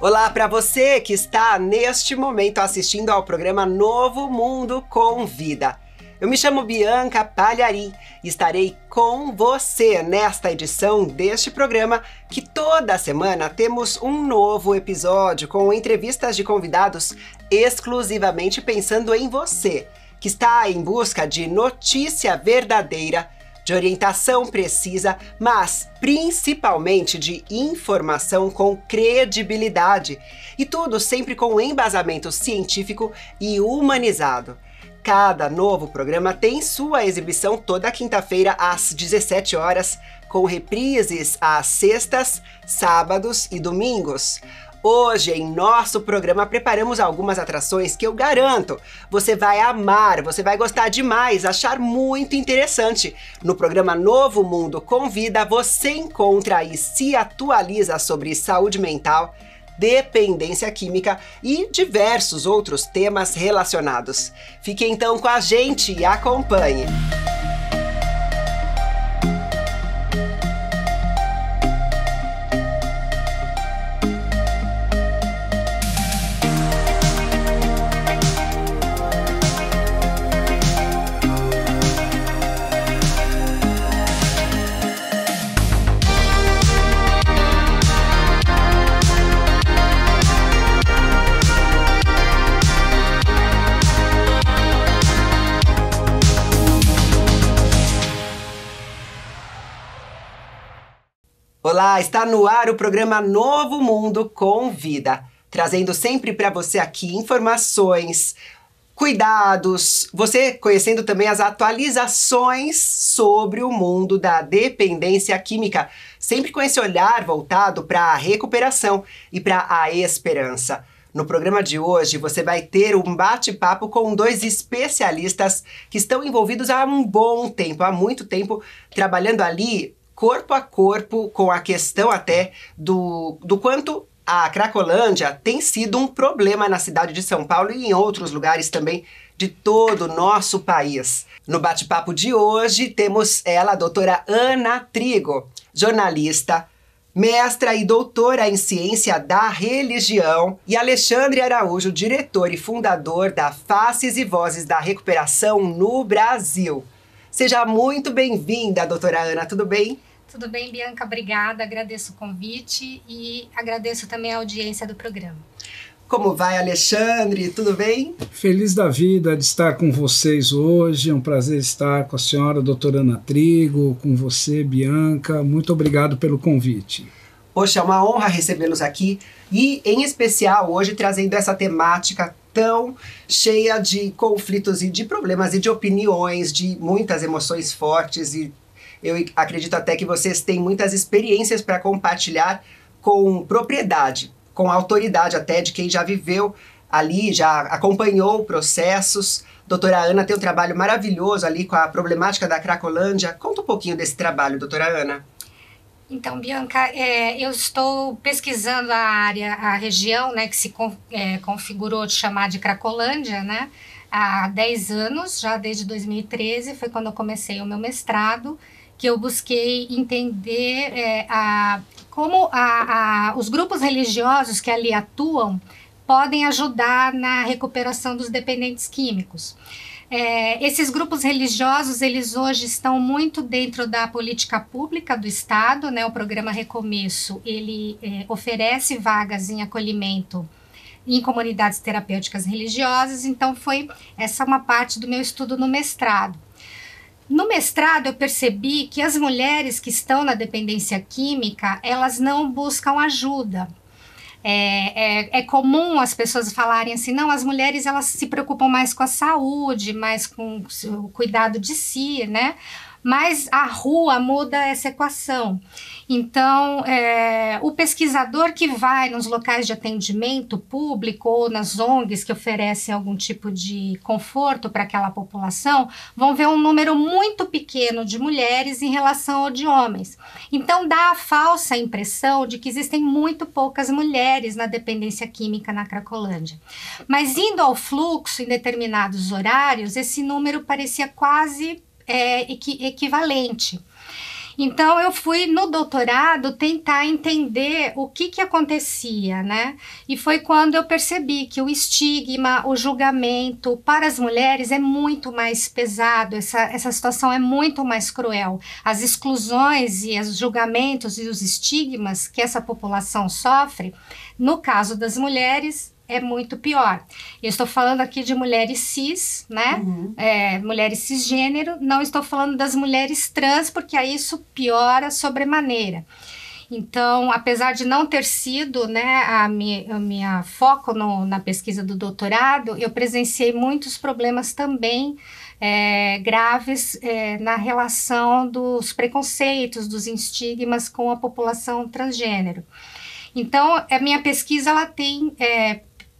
Olá para você que está neste momento assistindo ao programa Novo Mundo com Vida. Eu me chamo Bianca Palharim e estarei com você nesta edição deste programa que toda semana temos um novo episódio com entrevistas de convidados exclusivamente pensando em você, que está em busca de notícia verdadeira, de orientação precisa, mas principalmente de informação com credibilidade. E tudo sempre com embasamento científico e humanizado. Cada novo programa tem sua exibição toda quinta-feira às 17 horas, com reprises às sextas, sábados e domingos. Hoje, em nosso programa, preparamos algumas atrações que eu garanto você vai amar, você vai gostar demais, achar muito interessante. No programa Novo Mundo com Vida, você encontra e se atualiza sobre saúde mental, dependência química e diversos outros temas relacionados. Fique então com a gente e acompanhe! Olá, está no ar o programa Novo Mundo com Vida, trazendo sempre para você aqui informações, cuidados, você conhecendo também as atualizações sobre o mundo da dependência química, sempre com esse olhar voltado para a recuperação e para a esperança. No programa de hoje, você vai ter um bate-papo com dois especialistas que estão envolvidos há um bom tempo, há muito tempo, trabalhando ali corpo a corpo com a questão até do quanto a Cracolândia tem sido um problema na cidade de São Paulo e em outros lugares também de todo o nosso país. No bate-papo de hoje temos ela, a doutora Ana Trigo, jornalista, mestra e doutora em ciência da religião, e Alexandre Araújo, diretor e fundador da Faces e Vozes da Recuperação no Brasil. Seja muito bem-vinda, doutora Ana, tudo bem? Tudo bem, Bianca, obrigada, agradeço o convite e agradeço também a audiência do programa. Como vai, Alexandre? Tudo bem? Feliz da vida de estar com vocês hoje, é um prazer estar com a senhora doutora Ana Trigo, com você, Bianca, muito obrigado pelo convite. Poxa, é uma honra recebê-los aqui e, em especial, hoje trazendo essa temática tão cheia de conflitos e de problemas e de opiniões, de muitas emoções fortes, e eu acredito até que vocês têm muitas experiências para compartilhar com propriedade, com autoridade até de quem já viveu ali, já acompanhou processos. Doutora Ana tem um trabalho maravilhoso ali com a problemática da Cracolândia. Conta um pouquinho desse trabalho, doutora Ana. Então, Bianca, eu estou pesquisando a região, né, que se configurou de chamar de Cracolândia, né, há 10 anos, já desde 2013, foi quando eu comecei o meu mestrado, que eu busquei entender como os grupos religiosos que ali atuam podem ajudar na recuperação dos dependentes químicos. Esses grupos religiosos, eles hoje estão muito dentro da política pública do Estado, né? O programa Recomeço, ele oferece vagas em acolhimento em comunidades terapêuticas religiosas, então essa é uma parte do meu estudo no mestrado. No mestrado, eu percebi que as mulheres que estão na dependência química, elas não buscam ajuda. É comum as pessoas falarem assim, não, as mulheres elas se preocupam mais com a saúde, mais com o cuidado de si, né? Mas a rua muda essa equação. Então, o pesquisador que vai nos locais de atendimento público ou nas ONGs que oferecem algum tipo de conforto para aquela população, vão ver um número muito pequeno de mulheres em relação ao de homens. Então, dá a falsa impressão de que existem muito poucas mulheres na dependência química na Cracolândia. Mas indo ao fluxo em determinados horários, esse número parecia quase equivalente. Então, eu fui no doutorado tentar entender o que acontecia, né? E foi quando eu percebi que o estigma, o julgamento para as mulheres é muito mais pesado, essa situação é muito mais cruel. As exclusões e os julgamentos e os estigmas que essa população sofre, no caso das mulheres, é muito pior. Eu estou falando aqui de mulheres cis, né? Mulheres cisgênero, não estou falando das mulheres trans, porque aí isso piora sobremaneira. Então, apesar de não ter sido, né, a minha foco na pesquisa do doutorado, eu presenciei muitos problemas também graves na relação dos preconceitos, dos estigmas com a população transgênero. Então, a minha pesquisa ela tem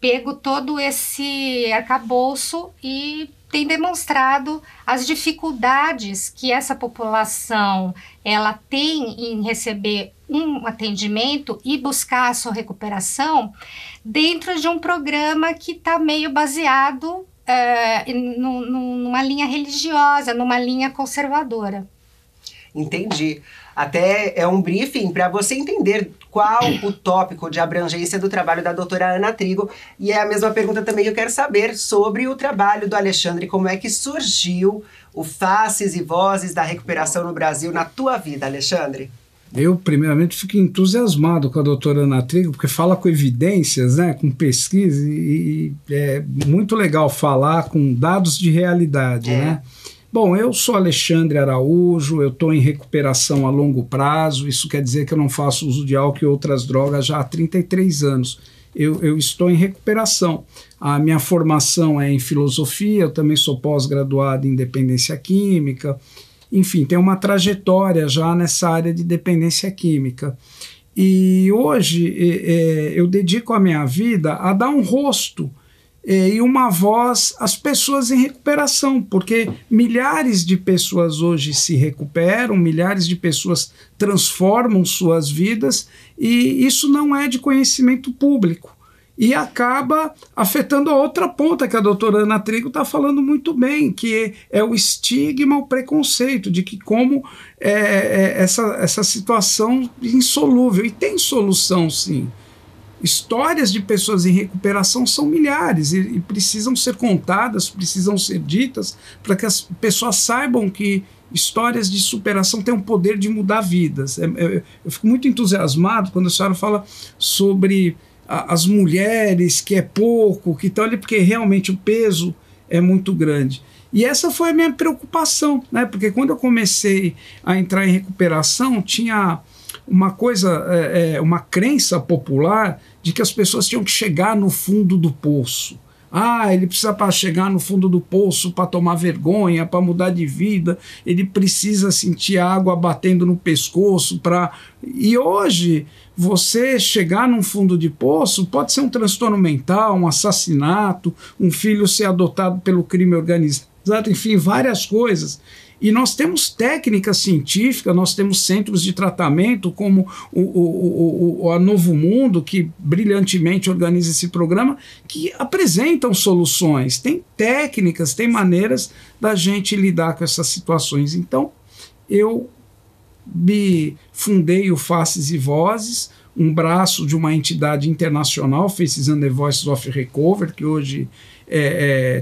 pego todo esse arcabouço e tem demonstrado as dificuldades que essa população ela tem em receber um atendimento e buscar a sua recuperação dentro de um programa que está meio baseado numa linha religiosa, numa linha conservadora. Entendi. Até é um briefing para você entender qual o tópico de abrangência do trabalho da doutora Ana Trigo. E é a mesma pergunta também que eu quero saber sobre o trabalho do Alexandre, como é que surgiu o Faces e Vozes da Recuperação no Brasil na tua vida, Alexandre? Eu, primeiramente, fico entusiasmado com a doutora Ana Trigo, porque fala com evidências, né, com pesquisa, e é muito legal falar com dados de realidade, né? Bom, eu sou Alexandre Araújo, eu estou em recuperação a longo prazo, isso quer dizer que eu não faço uso de álcool e outras drogas já há 33 anos. Eu estou em recuperação. A minha formação é em filosofia, eu também sou pós-graduado em dependência química, enfim, tenho uma trajetória já nessa área de dependência química. E hoje eu dedico a minha vida a dar um rosto e uma voz às pessoas em recuperação, porque milhares de pessoas hoje se recuperam, milhares de pessoas transformam suas vidas e isso não é de conhecimento público. E acaba afetando a outra ponta que a doutora Ana Trigo está falando muito bem, que é o estigma, o preconceito, de que como essa situação insolúvel. E tem solução, sim. Histórias de pessoas em recuperação são milhares e precisam ser contadas, precisam ser ditas, para que as pessoas saibam que histórias de superação têm o poder de mudar vidas. Eu fico muito entusiasmado quando a senhora fala sobre as mulheres, que é pouco, que estão ali, porque realmente o peso é muito grande. E essa foi a minha preocupação, né? Porque quando eu comecei a entrar em recuperação, tinha uma coisa, uma crença popular de que as pessoas tinham que chegar no fundo do poço. Ele precisa para chegar no fundo do poço para tomar vergonha, para mudar de vida, ele precisa sentir água batendo no pescoço para... E hoje, você chegar num fundo de poço pode ser um transtorno mental, um assassinato, um filho ser adotado pelo crime organizado, enfim, várias coisas. E nós temos técnicas científicas, nós temos centros de tratamento como a Novo Mundo, que brilhantemente organiza esse programa, que apresentam soluções, tem técnicas, tem maneiras da gente lidar com essas situações. Então, eu me fundei o Faces e Vozes, um braço de uma entidade internacional, Faces and the Voices of Recovery, que hoje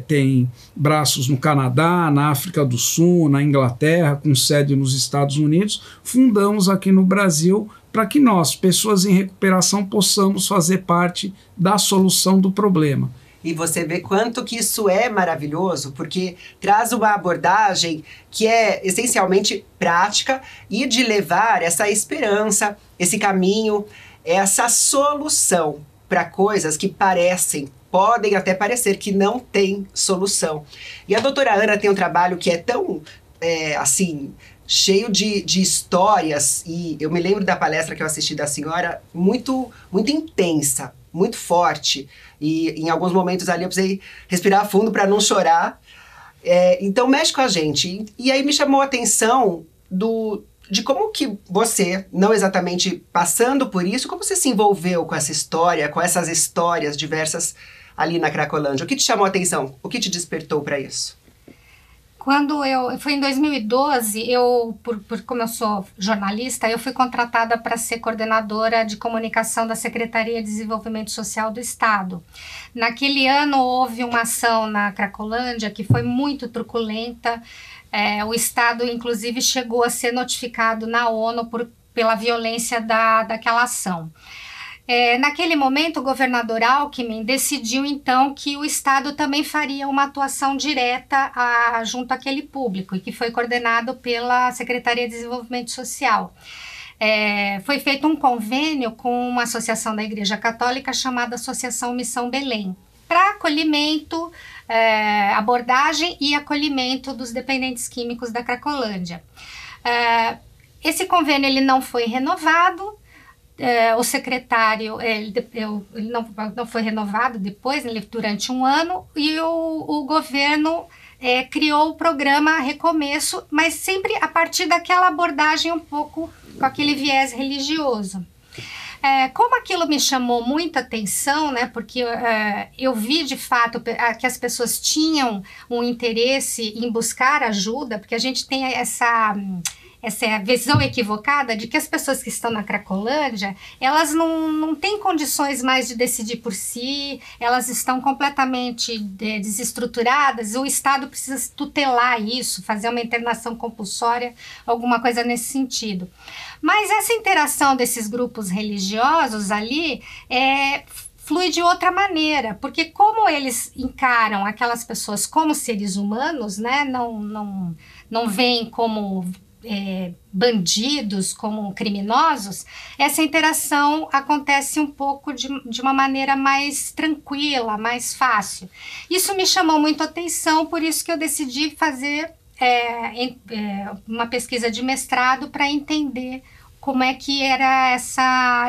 tem braços no Canadá, na África do Sul, na Inglaterra, com sede nos Estados Unidos. Fundamos aqui no Brasil para que nós, pessoas em recuperação, possamos fazer parte da solução do problema. E você vê quanto que isso é maravilhoso, porque traz uma abordagem que é essencialmente prática e de levar essa esperança, esse caminho, essa solução para coisas que podem até parecer que não tem solução. E a doutora Ana tem um trabalho que é tão, assim, cheio de histórias, e eu me lembro da palestra que eu assisti da senhora, muito, muito intensa, muito forte, e em alguns momentos ali eu precisei respirar fundo para não chorar. Então mexe com a gente. E aí me chamou a atenção de como que você, não exatamente passando por isso, como você se envolveu com essa história, com essas histórias diversas ali na Cracolândia. O que te chamou a atenção? O que te despertou para isso? Foi em 2012, como eu sou jornalista, eu fui contratada para ser coordenadora de comunicação da Secretaria de Desenvolvimento Social do Estado. Naquele ano houve uma ação na Cracolândia que foi muito truculenta. O Estado, inclusive, chegou a ser notificado na ONU pela violência daquela ação. Naquele momento, o governador Alckmin decidiu, então, que o Estado também faria uma atuação direta junto àquele público, e que foi coordenado pela Secretaria de Desenvolvimento Social. Foi feito um convênio com uma associação da Igreja Católica chamada Associação Missão Belém, para acolhimento, abordagem e acolhimento dos dependentes químicos da Cracolândia. Esse convênio ele não foi renovado. O secretário ele não foi renovado depois, durante um ano, e o governo criou o programa Recomeço, mas sempre a partir daquela abordagem um pouco com aquele viés religioso. Como aquilo me chamou muita atenção, né, porque eu vi de fato que as pessoas tinham um interesse em buscar ajuda, porque a gente tem essa visão equivocada de que as pessoas que estão na Cracolândia, elas não têm condições mais de decidir por si, elas estão completamente desestruturadas, o Estado precisa tutelar isso, fazer uma internação compulsória, alguma coisa nesse sentido. Mas essa interação desses grupos religiosos ali flui de outra maneira, porque como eles encaram aquelas pessoas como seres humanos, né, não veem como bandidos, como criminosos, essa interação acontece um pouco de uma maneira mais tranquila, mais fácil. Isso me chamou muito a atenção, por isso que eu decidi fazer uma pesquisa de mestrado para entender como é que era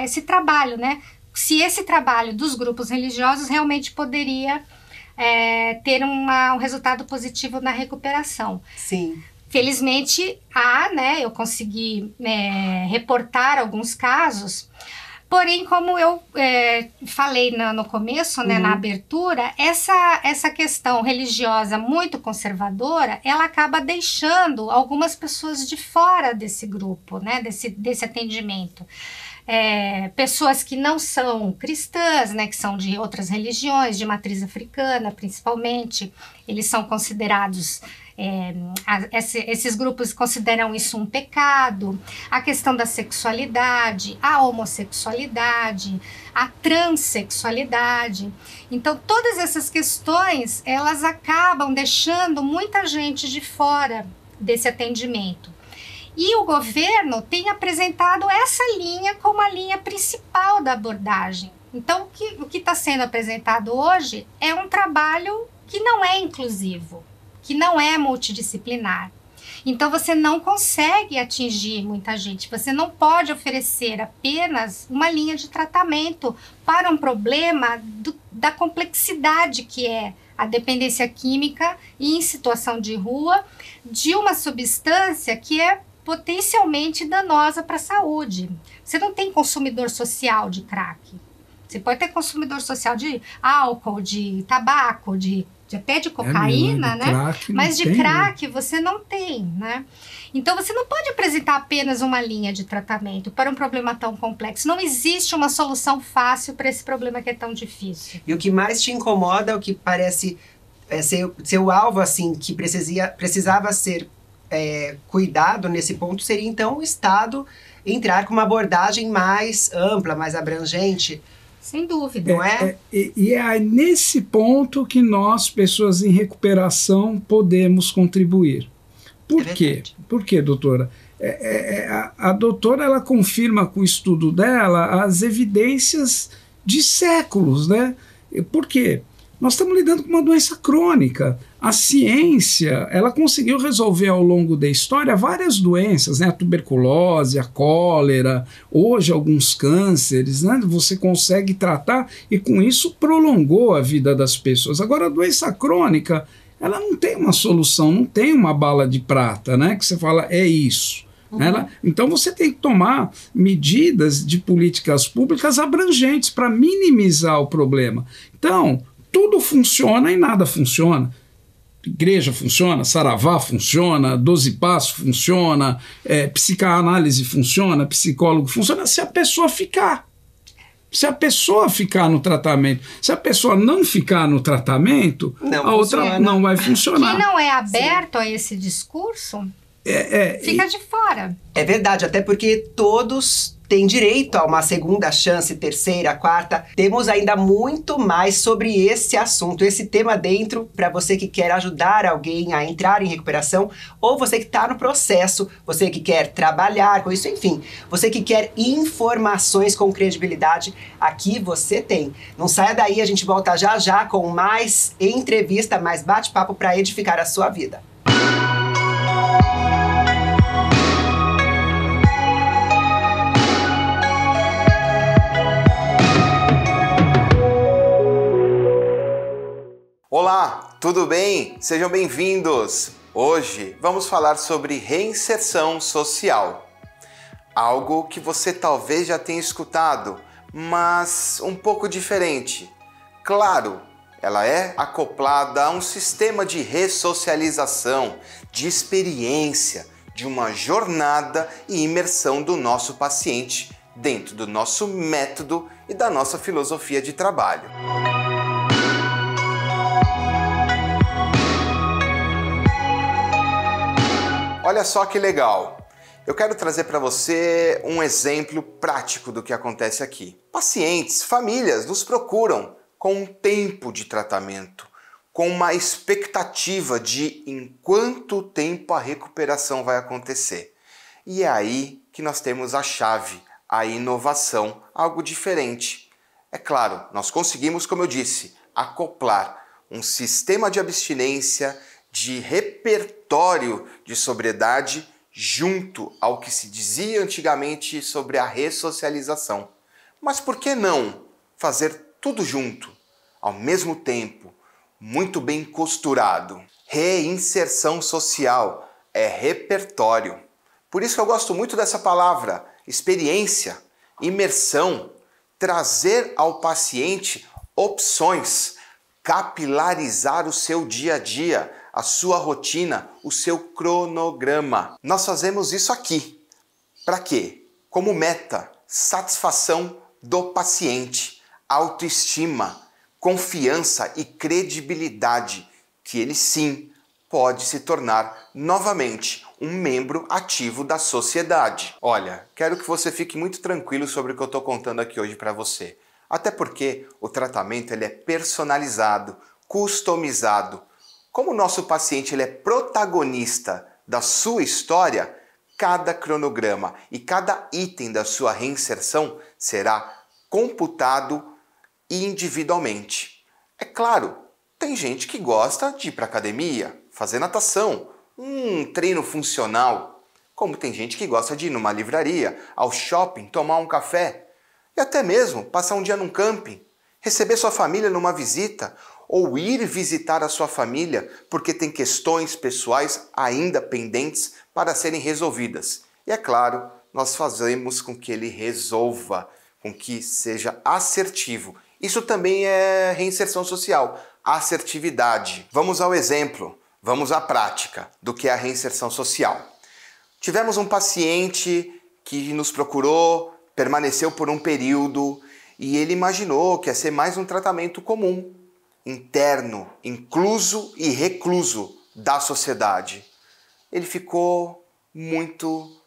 esse trabalho, né? Se esse trabalho dos grupos religiosos realmente poderia ter um resultado positivo na recuperação. Sim. Felizmente, eu consegui reportar alguns casos, porém, como eu falei no começo, né, na abertura, essa questão religiosa muito conservadora, ela acaba deixando algumas pessoas de fora desse grupo, né, desse atendimento. Pessoas que não são cristãs, né, que são de outras religiões, de matriz africana principalmente, eles são considerados... esses grupos consideram isso um pecado, a questão da sexualidade, a homossexualidade, a transexualidade. Então, todas essas questões, elas acabam deixando muita gente de fora desse atendimento. E o governo tem apresentado essa linha como a linha principal da abordagem. Então, o que está sendo apresentado hoje é um trabalho que não é inclusivo, que não é multidisciplinar. Então, você não consegue atingir muita gente, você não pode oferecer apenas uma linha de tratamento para um problema da complexidade que é a dependência química e em situação de rua de uma substância que é potencialmente danosa para a saúde. Você não tem consumidor social de crack. Você pode ter consumidor social de álcool, de tabaco, até de cocaína, né? Mas de crack você não tem, né? Então você não pode apresentar apenas uma linha de tratamento para um problema tão complexo. Não existe uma solução fácil para esse problema que é tão difícil. E o que mais te incomoda, o que parece ser o alvo, assim, que precisava ser cuidado nesse ponto, seria então o Estado entrar com uma abordagem mais ampla, mais abrangente. Sem dúvida. Não é? E é nesse ponto que nós, pessoas em recuperação, podemos contribuir. Por quê? Por quê, doutora? A doutora, ela confirma com o estudo dela as evidências de séculos, né? Por quê? Nós estamos lidando com uma doença crônica. A ciência, ela conseguiu resolver ao longo da história várias doenças, né? A tuberculose, a cólera, hoje alguns cânceres, né? Você consegue tratar e com isso prolongou a vida das pessoas. Agora, a doença crônica, ela não tem uma solução, não tem uma bala de prata, né? Que você fala, é isso. Então você tem que tomar medidas de políticas públicas abrangentes para minimizar o problema. Então, tudo funciona e nada funciona. igreja funciona, Saravá funciona, 12 Passos funciona, psicanálise funciona, psicólogo funciona, se a pessoa ficar. Se a pessoa ficar no tratamento. Se a pessoa não ficar no tratamento, a outra não vai funcionar. Quem não é aberto a esse discurso, fica de fora. É verdade, até porque todos têm direito a uma segunda chance, terceira, quarta. Temos ainda muito mais sobre esse assunto, esse tema dentro, para você que quer ajudar alguém a entrar em recuperação, ou você que está no processo, você que quer trabalhar com isso, enfim, você que quer informações com credibilidade, aqui você tem. Não saia daí, a gente volta já já com mais entrevista, mais bate-papo para edificar a sua vida. Olá, tudo bem? Sejam bem-vindos! Hoje vamos falar sobre reinserção social. Algo que você talvez já tenha escutado, mas um pouco diferente. Claro, ela é acoplada a um sistema de ressocialização, de experiência, de uma jornada e imersão do nosso paciente dentro do nosso método e da nossa filosofia de trabalho. Olha só que legal! Eu quero trazer para você um exemplo prático do que acontece aqui. Pacientes, famílias nos procuram com um tempo de tratamento, com uma expectativa de em quanto tempo a recuperação vai acontecer. E é aí que nós temos a chave, a inovação, algo diferente. É claro, nós conseguimos, como eu disse, acoplar um sistema de abstinência, de repertório de sobriedade junto ao que se dizia antigamente sobre a ressocialização. Mas por que não fazer tudo junto, ao mesmo tempo, muito bem costurado? Reinserção social é repertório. Por isso que eu gosto muito dessa palavra, experiência, imersão, trazer ao paciente opções, capilarizar o seu dia a dia, a sua rotina, o seu cronograma. Nós fazemos isso aqui. Para quê? Como meta, satisfação do paciente, autoestima, confiança e credibilidade, que ele sim pode se tornar novamente um membro ativo da sociedade. Olha, quero que você fique muito tranquilo sobre o que eu estou contando aqui hoje para você. Até porque o tratamento ele é personalizado, customizado. Como o nosso paciente ele é protagonista da sua história, cada cronograma e cada item da sua reinserção será computado individualmente. É claro, tem gente que gosta de ir para a academia, fazer natação, um treino funcional, como tem gente que gosta de ir numa livraria, ao shopping, tomar um café e até mesmo passar um dia num camping, receber sua família numa visita ou ir visitar a sua família porque tem questões pessoais ainda pendentes para serem resolvidas. E é claro, nós fazemos com que ele resolva, com que seja assertivo. Isso também é reinserção social, assertividade. Vamos ao exemplo, vamos à prática do que é a reinserção social. Tivemos um paciente que nos procurou, permaneceu por um período e ele imaginou que ia ser mais um tratamento comum, interno, incluso e recluso da sociedade. Ele ficou muito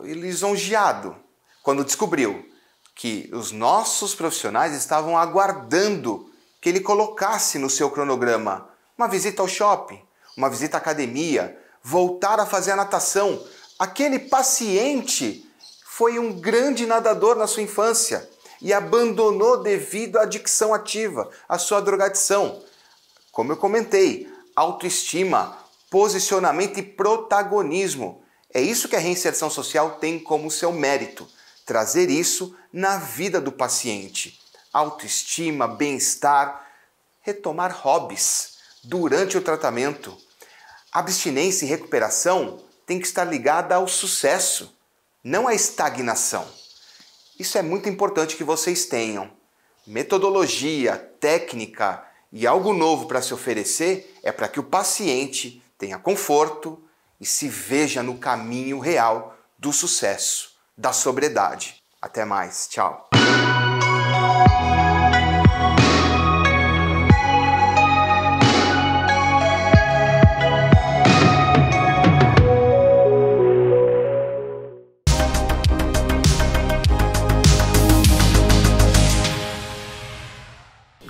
lisonjeado quando descobriu que os nossos profissionais estavam aguardando que ele colocasse no seu cronograma uma visita ao shopping, uma visita à academia, voltar a fazer a natação. Aquele paciente foi um grande nadador na sua infância e abandonou devido à adicção ativa, à sua drogadição. Como eu comentei, autoestima, posicionamento e protagonismo. É isso que a reinserção social tem como seu mérito, trazer isso na vida do paciente. Autoestima, bem-estar, retomar hobbies durante o tratamento. Abstinência e recuperação tem que estar ligada ao sucesso, não à estagnação. Isso é muito importante que vocês tenham. Metodologia, técnica e algo novo para se oferecer é para que o paciente tenha conforto e se veja no caminho real do sucesso, da sobriedade. Até mais. Tchau.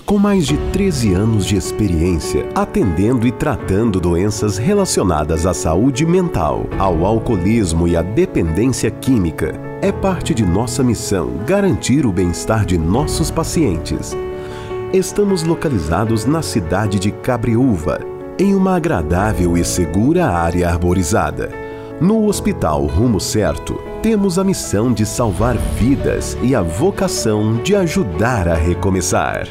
Com mais de 13 anos de experiência, atendendo e tratando doenças relacionadas à saúde mental, ao alcoolismo e à dependência química, é parte de nossa missão garantir o bem-estar de nossos pacientes. Estamos localizados na cidade de Cabreúva, em uma agradável e segura área arborizada. No Hospital Rumo Certo, temos a missão de salvar vidas e a vocação de ajudar a recomeçar.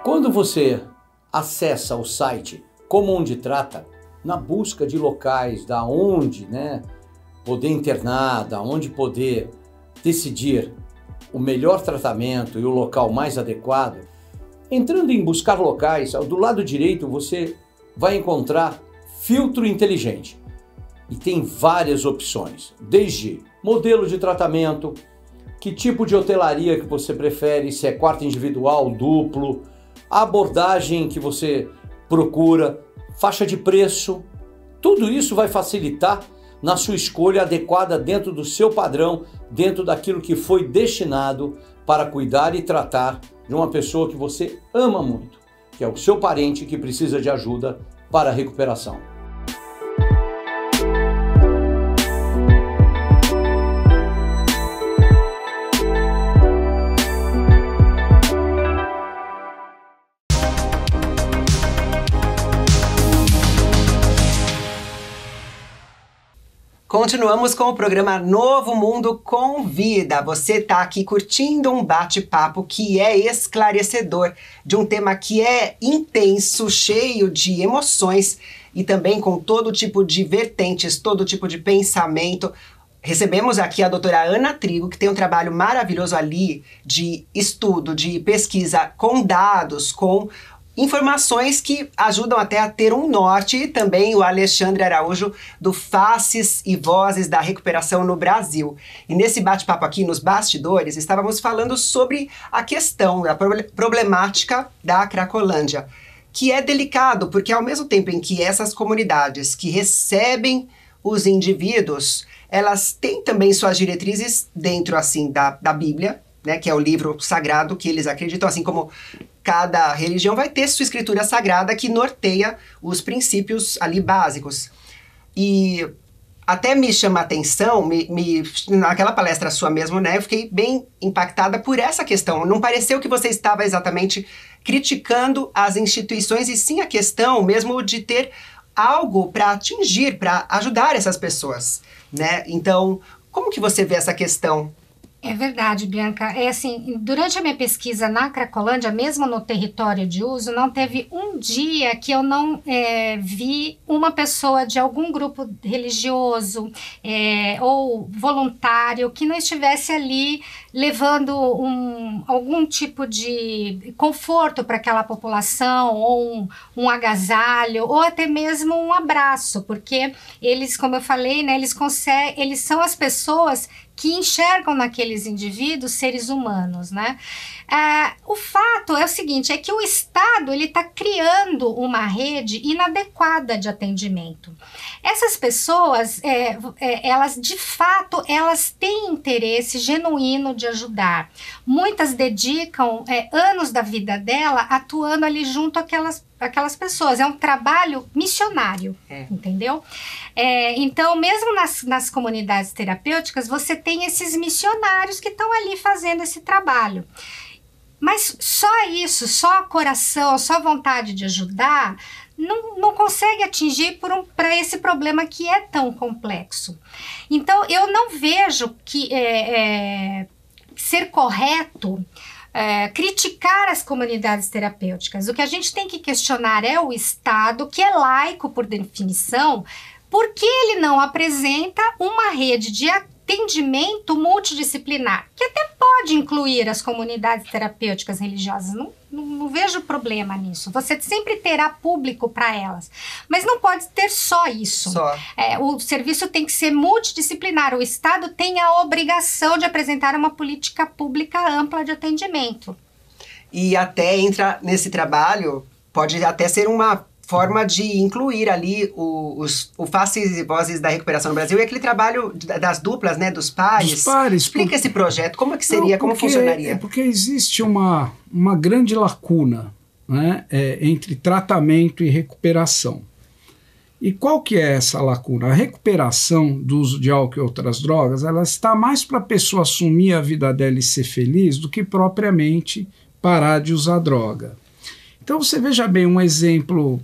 Quando você acessa o site Como Onde Trata, na busca de locais da onde, poder internar, da onde poder decidir o melhor tratamento e o local mais adequado, entrando em buscar locais, do lado direito você vai encontrar filtro inteligente. E tem várias opções, desde modelo de tratamento, que tipo de hotelaria que você prefere, se é quarto individual, duplo, a abordagem que você procura, faixa de preço, tudo isso vai facilitar na sua escolha adequada dentro do seu padrão, dentro daquilo que foi destinado para cuidar e tratar de uma pessoa que você ama muito, que é o seu parente que precisa de ajuda para a recuperação. Continuamos com o programa Novo Mundo com Vida. Você está aqui curtindo um bate-papo que é esclarecedor, de um tema que é intenso, cheio de emoções e também com todo tipo de vertentes, todo tipo de pensamento. Recebemos aqui a doutora Ana Trigo, que tem um trabalho maravilhoso ali de estudo, de pesquisa com dados, com informações que ajudam até a ter um norte, e também o Alexandre Araújo do Faces e Vozes da Recuperação no Brasil. E nesse bate-papo aqui nos bastidores, estávamos falando sobre a questão, a problemática da Cracolândia, que é delicado, porque ao mesmo tempo em que essas comunidades que recebem os indivíduos, elas têm também suas diretrizes dentro, assim, da Bíblia, né, que é o livro sagrado que eles acreditam, assim como cada religião vai ter sua escritura sagrada que norteia os princípios ali básicos. E até me chama a atenção, naquela palestra sua mesmo, né, eu fiquei bem impactada por essa questão. Não pareceu que você estava exatamente criticando as instituições, e sim a questão mesmo de ter algo para atingir, para ajudar essas pessoas, né? Então, como que você vê essa questão? É verdade, Bianca. É assim, durante a minha pesquisa na Cracolândia, mesmo no território de uso, não teve um dia que eu não vi uma pessoa de algum grupo religioso ou voluntário que não estivesse ali levando algum tipo de conforto para aquela população, ou um agasalho, ou até mesmo um abraço, porque eles, como eu falei, né, eles são as pessoas que enxergam naqueles indivíduos seres humanos, né? O fato é o seguinte, é que o Estado ele está criando uma rede inadequada de atendimento. Essas pessoas, elas de fato, elas têm interesse genuíno de ajudar. Muitas dedicam anos da vida dela atuando ali junto àquelas pessoas. É um trabalho missionário, entendeu? Então, mesmo nas comunidades terapêuticas, você tem esses missionários que estão ali fazendo esse trabalho. Mas só isso, só coração, só vontade de ajudar, não consegue atingir para esse problema que é tão complexo. Então, eu não vejo que ser correto criticar as comunidades terapêuticas. O que a gente tem que questionar é o Estado, que é laico por definição, porque ele não apresenta uma rede de atendimento multidisciplinar, que até pode incluir as comunidades terapêuticas religiosas. Não vejo problema nisso. Você sempre terá público para elas. Mas não pode ter só isso. O serviço tem que ser multidisciplinar. O Estado tem a obrigação de apresentar uma política pública ampla de atendimento. E até entra nesse trabalho, pode até ser uma forma de incluir ali o Faces e Vozes da Recuperação no Brasil e aquele trabalho das duplas, né, dos pares. Dos pares. Explica esse projeto, como é que seria, como funcionaria? Porque existe uma grande lacuna, né, entre tratamento e recuperação. E qual que é essa lacuna? A recuperação do uso de álcool e outras drogas, ela está mais para a pessoa assumir a vida dela e ser feliz do que propriamente parar de usar droga. Então você veja bem um exemplo,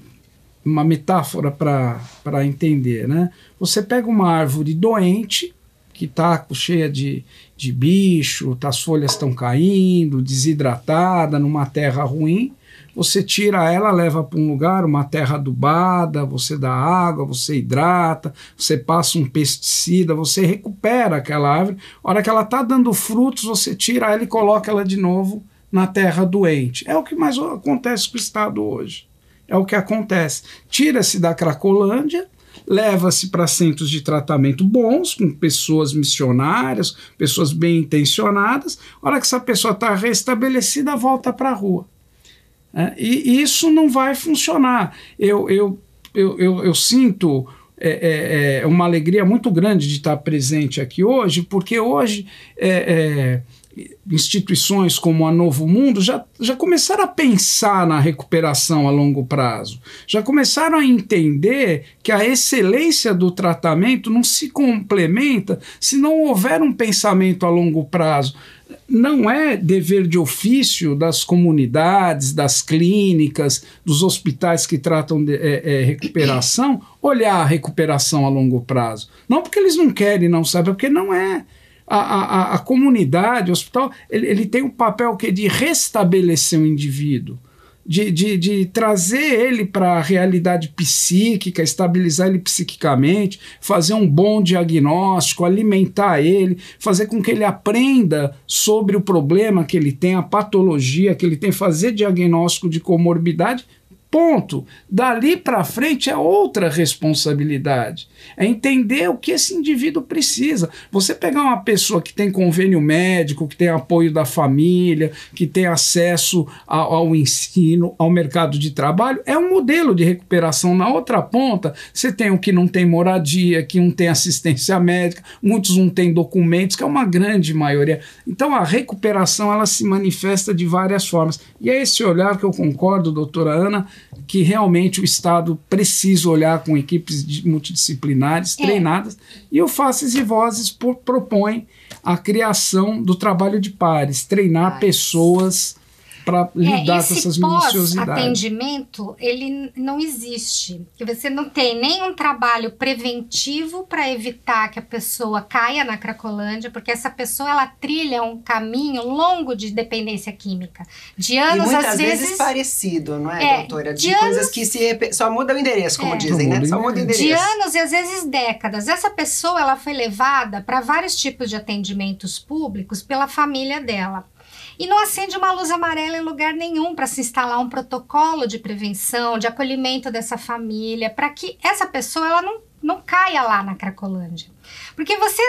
uma metáfora para entender, né? Você pega uma árvore doente, que está cheia de bicho, as folhas estão caindo, desidratada, numa terra ruim, você tira ela, leva para um lugar, uma terra adubada, você dá água, você hidrata, você passa um pesticida, você recupera aquela árvore. A hora que ela está dando frutos, você tira ela e coloca ela de novo na terra doente. É o que mais acontece com o Estado hoje. É o que acontece. Tira-se da Cracolândia, leva-se para centros de tratamento bons, com pessoas missionárias, pessoas bem intencionadas. A hora que essa pessoa está restabelecida, volta para a rua. E isso não vai funcionar. Eu sinto uma alegria muito grande de estar presente aqui hoje, porque hoje instituições como a Novo Mundo já começaram a pensar na recuperação a longo prazo, já começaram a entender que a excelência do tratamento não se complementa se não houver um pensamento a longo prazo. Não é dever de ofício das comunidades, das clínicas, dos hospitais que tratam de recuperação, olhar a recuperação a longo prazo. Não porque eles não querem, não sabem, porque não é. A comunidade, o hospital, ele tem o papel de restabelecer o indivíduo, de trazer ele para a realidade psíquica, estabilizar ele psiquicamente, fazer um bom diagnóstico, alimentar ele, fazer com que ele aprenda sobre o problema que ele tem, a patologia que ele tem, fazer diagnóstico de comorbidade. Ponto. Dali para frente é outra responsabilidade. É entender o que esse indivíduo precisa. Você pegar uma pessoa que tem convênio médico, que tem apoio da família, que tem acesso ao ensino, ao mercado de trabalho, é um modelo de recuperação. Na outra ponta, você tem o que não tem moradia, que não tem assistência médica, muitos não têm documentos, que é uma grande maioria. Então a recuperação ela se manifesta de várias formas. E é esse olhar que eu concordo, doutora Ana, que realmente o Estado precisa olhar com equipes multidisciplinares, treinadas, e o Faces e Vozes propõe a criação do trabalho de pares, treinar pessoas para lidar com essas minuciosidades. Atendimento, ele não existe. Você não tem nenhum trabalho preventivo para evitar que a pessoa caia na Cracolândia, porque essa pessoa ela trilha um caminho longo de dependência química. De anos, e muitas às vezes parecido, não é, doutora? De coisas que só muda o endereço, como dizem, né? Só muda o endereço. De anos e às vezes décadas. Essa pessoa ela foi levada para vários tipos de atendimentos públicos pela família dela. E não acende uma luz amarela em lugar nenhum para se instalar um protocolo de prevenção, de acolhimento dessa família, para que essa pessoa ela não caia lá na Cracolândia. Porque você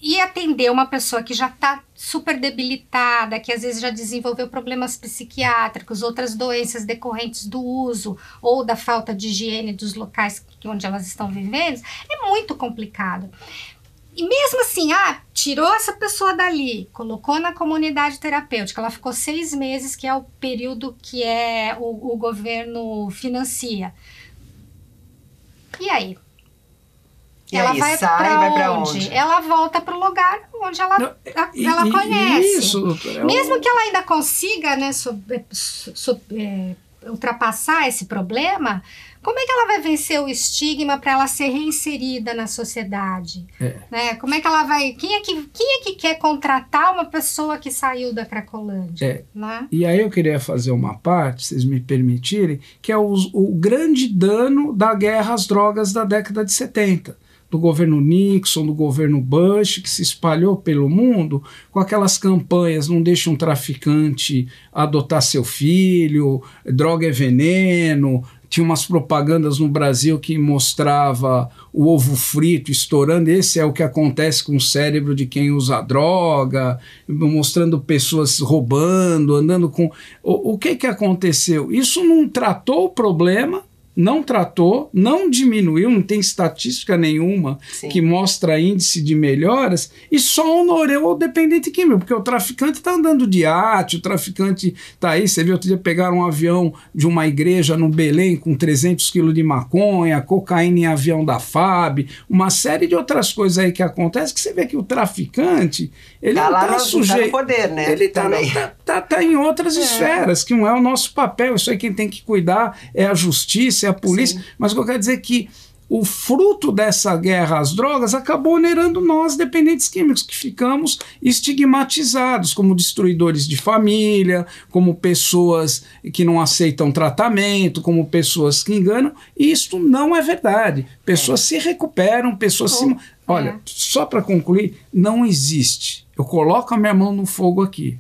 ir atender uma pessoa que já está super debilitada, que às vezes já desenvolveu problemas psiquiátricos, outras doenças decorrentes do uso ou da falta de higiene dos locais onde elas estão vivendo, é muito complicado. E mesmo assim, tirou essa pessoa dali, colocou na comunidade terapêutica, ela ficou 6 meses, que é o período que o governo financia. E aí? Ela vai para onde? Ela volta para o lugar onde ela conhece. Isso, doutora, mesmo que ela ainda consiga, né, ultrapassar esse problema, como é que ela vai vencer o estigma para ela ser reinserida na sociedade? Né? Como é que ela vai... Quem é que quer contratar uma pessoa que saiu da Cracolândia? Né? E aí eu queria fazer uma parte, se vocês me permitirem, que é o grande dano da guerra às drogas da década de 70. Do governo Nixon, do governo Bush, que se espalhou pelo mundo com aquelas campanhas: não deixe um traficante adotar seu filho, droga é veneno. Tinha umas propagandas no Brasil que mostrava o ovo frito estourando. Esse é o que acontece com o cérebro de quem usa droga, mostrando pessoas roubando, andando com... O que aconteceu? Isso não tratou o problema, não tratou, não diminuiu, não tem estatística nenhuma que mostra índice de melhoras, e só honorou o dependente químico, porque o traficante está andando de iate, o traficante está aí. Você viu, outro dia pegaram um avião de uma igreja no Belém com 300 quilos de maconha, cocaína em avião da FAB, uma série de outras coisas aí que acontecem, que você vê que o traficante, ele tá não está sujeito... Tá no poder, né? Ele tá em outras esferas, que não é o nosso papel. Isso aí quem tem que cuidar é a justiça, a polícia. Mas o que eu quero dizer é que o fruto dessa guerra às drogas acabou onerando nós, dependentes químicos, que ficamos estigmatizados como destruidores de família, como pessoas que não aceitam tratamento, como pessoas que enganam. E isso não é verdade. Pessoas se recuperam, pessoas se... Olha, só para concluir, não existe. Eu coloco a minha mão no fogo aqui.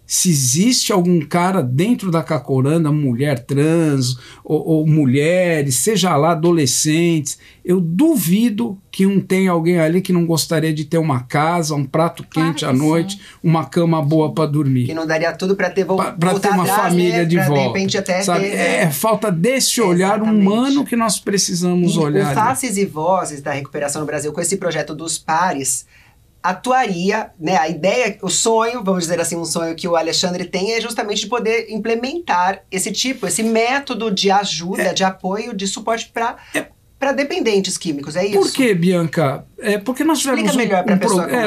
Se existe algum cara dentro da Cracolândia, mulher trans ou mulheres, seja lá adolescentes, eu duvido que não tenha alguém ali que não gostaria de ter uma casa, um prato quente à noite, uma cama boa para dormir. Que não daria tudo para ter para ter uma família, né? De volta. De repente até sabe? É falta desse olhar humano que nós precisamos olhar. O Faces e Vozes da Recuperação no Brasil, com esse projeto dos pares, atuaria, né, a ideia, o sonho, vamos dizer assim, um sonho que o Alexandre tem é justamente de poder implementar esse método de ajuda, de apoio, de suporte para dependentes químicos, é isso? Por que, Bianca? Porque nós tivemos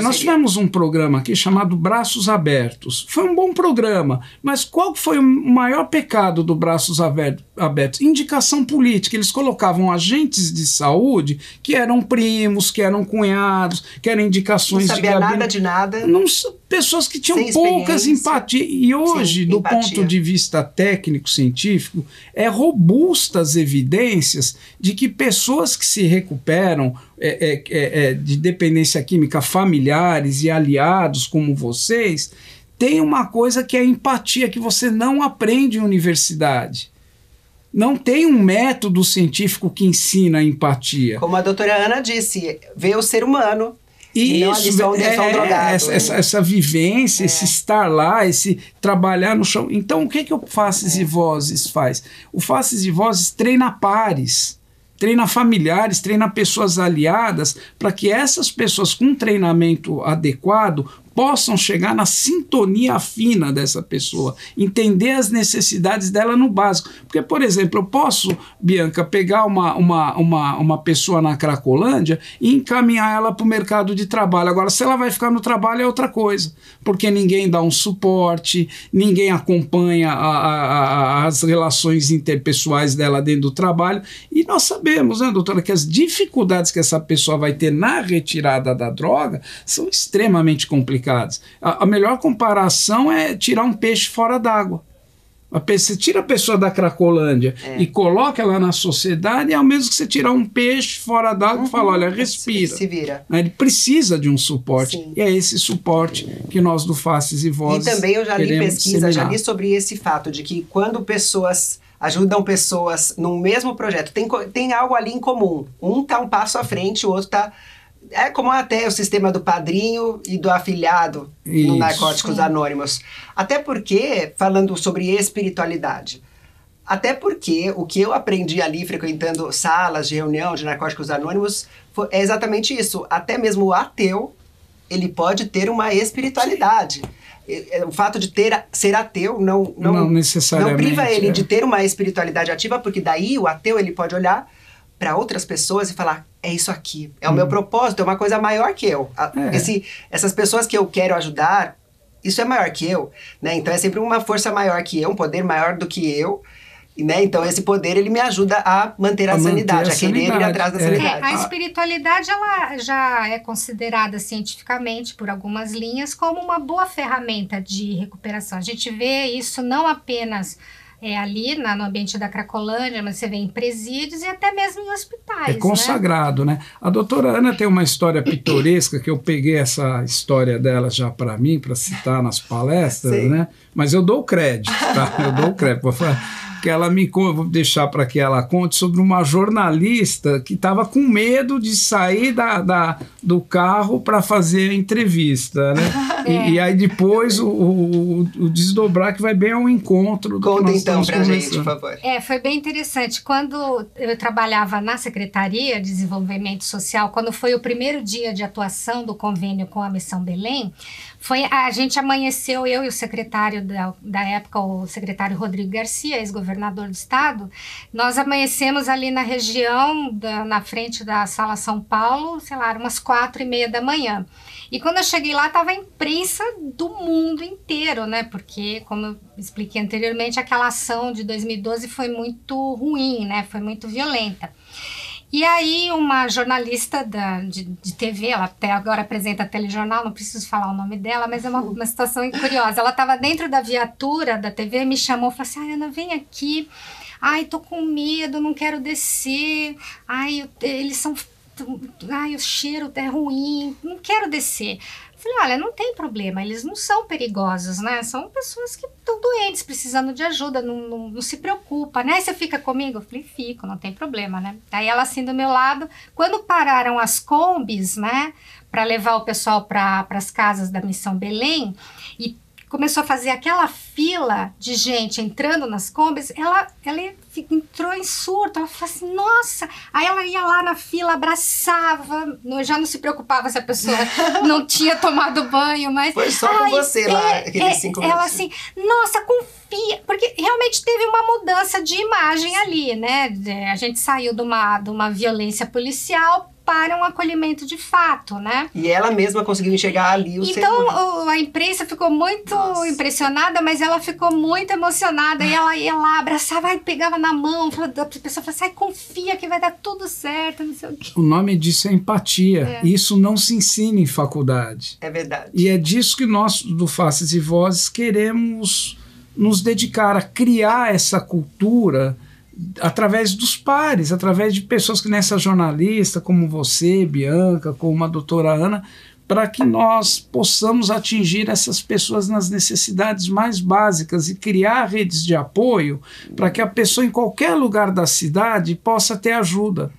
nós tivemos um programa aqui chamado Braços Abertos. Foi um bom programa, mas qual foi o maior pecado do Braços Abertos? Indicação política. Eles colocavam agentes de saúde que eram primos, que eram cunhados, que eram indicações de... Não sabia nada de nada. Pessoas que tinham poucas empatias. E hoje, do ponto de vista técnico-científico, é robustas evidências de que pessoas que se recuperam de dependência química, familiares e aliados como vocês, tem uma coisa que é a empatia, que você não aprende em universidade. Não tem um método científico que ensina a empatia. Como a doutora Ana disse, vê o ser humano. E não a lição de só um drogado. Essa vivência, esse estar lá, esse trabalhar no chão. Então, o que o Faces e Vozes faz? O Faces e Vozes treina pares, treina familiares, treina pessoas aliadas, para que essas pessoas com treinamento adequado possam chegar na sintonia fina dessa pessoa, entender as necessidades dela no básico. Porque, por exemplo, eu posso, Bianca, pegar uma pessoa na Cracolândia e encaminhar ela para o mercado de trabalho. Agora, se ela vai ficar no trabalho é outra coisa, porque ninguém dá um suporte, ninguém acompanha as relações interpessoais dela dentro do trabalho. E nós sabemos, né, doutora, que as dificuldades que essa pessoa vai ter na retirada da droga são extremamente complicadas. A melhor comparação é tirar um peixe fora d'água. Você tira a pessoa da Cracolândia e coloca ela na sociedade, é o mesmo que você tirar um peixe fora d'água e falar, olha, respira. Se vira. Ele precisa de um suporte. Sim. E é esse suporte que nós do Faces e Vozes E também eu já li pesquisa, já li sobre esse fato de que quando pessoas ajudam pessoas num mesmo projeto, tem algo ali em comum. Um está um passo à frente, o outro está... É como até o sistema do padrinho e do afilhado no Narcóticos Anônimos. Até porque, falando sobre espiritualidade, até porque o que eu aprendi ali frequentando salas de reunião de Narcóticos Anônimos é exatamente isso. Até mesmo o ateu, ele pode ter uma espiritualidade. O fato de ser ateu não necessariamente, não priva ele de ter uma espiritualidade ativa, porque daí o ateu ele pode olhar para outras pessoas e falar, é isso aqui, é o meu propósito, é uma coisa maior que eu. Essas pessoas que eu quero ajudar, isso é maior que eu, né? Então é sempre uma força maior que eu, um poder maior do que eu, Né? Então esse poder ele me ajuda a manter a sanidade, a querer ir atrás da sanidade. A espiritualidade ela já é considerada cientificamente por algumas linhas como uma boa ferramenta de recuperação. A gente vê isso não apenas ali no ambiente da Cracolândia, mas você vê em presídios e até mesmo em hospitais. É consagrado, né? A doutora Ana tem uma história pitoresca, que eu peguei essa história dela já para mim, para citar nas palestras, né? Mas eu dou crédito, tá? Eu dou crédito. Que ela vou deixar para que ela conte sobre uma jornalista que estava com medo de sair do carro para fazer a entrevista, né? E aí depois o desdobrar que vai bem ao encontro do que nós então estamos conversando. Gente, por favor. Foi bem interessante. Quando eu trabalhava na Secretaria de Desenvolvimento Social, quando foi o primeiro dia de atuação do convênio com a Missão Belém, a gente amanheceu, eu e o secretário da época, o secretário Rodrigo Garcia, ex-governador do estado, nós amanhecemos ali na região, na frente da Sala São Paulo, sei lá, umas 4:30 da manhã. E quando eu cheguei lá, estava a imprensa do mundo inteiro, né? Porque, como eu expliquei anteriormente, aquela ação de 2012 foi muito ruim, né? Foi muito violenta. E aí uma jornalista de TV, ela até agora apresenta telejornal, não preciso falar o nome dela, mas é uma situação curiosa. Ela estava dentro da viatura da TV, me chamou e falou assim, Ana, vem aqui. Tô com medo, não quero descer. Eles são... o cheiro é ruim, não quero descer. Falei, olha, não tem problema, eles não são perigosos, né? São pessoas que estão doentes, precisando de ajuda, não se preocupa, né? Você fica comigo? Eu falei, fico, não tem problema, né? Aí ela assim do meu lado, quando pararam as combis, né? Para levar o pessoal para as casas da Missão Belém, e começou a fazer aquela fila de gente entrando nas combis, ela entrou em surto, ela falou assim, nossa, aí ela ia lá na fila, abraçava, já não se preocupava se a pessoa não tinha tomado banho, mas... Foi só com você lá, aqueles 5 minutos. Ela assim, nossa, confia, porque realmente teve uma mudança de imagem ali, né, a gente saiu de uma violência policial para um acolhimento de fato, né? E ela mesma conseguiu enxergar ali o ser humano. Então, a imprensa ficou muito impressionada, mas ela ficou muito emocionada, e ela ia lá, abraçava, pegava na mão, a pessoa falava assim, confia que vai dar tudo certo, não sei o quê. O nome disso é empatia, e isso não se ensina em faculdade. É verdade. E é disso que nós, do Faces e Vozes, queremos nos dedicar a criar essa cultura através dos pares, através de pessoas que nessa jornalista, como você, Bianca, como a doutora Ana, para que nós possamos atingir essas pessoas nas necessidades mais básicas e criar redes de apoio para que a pessoa em qualquer lugar da cidade possa ter ajuda.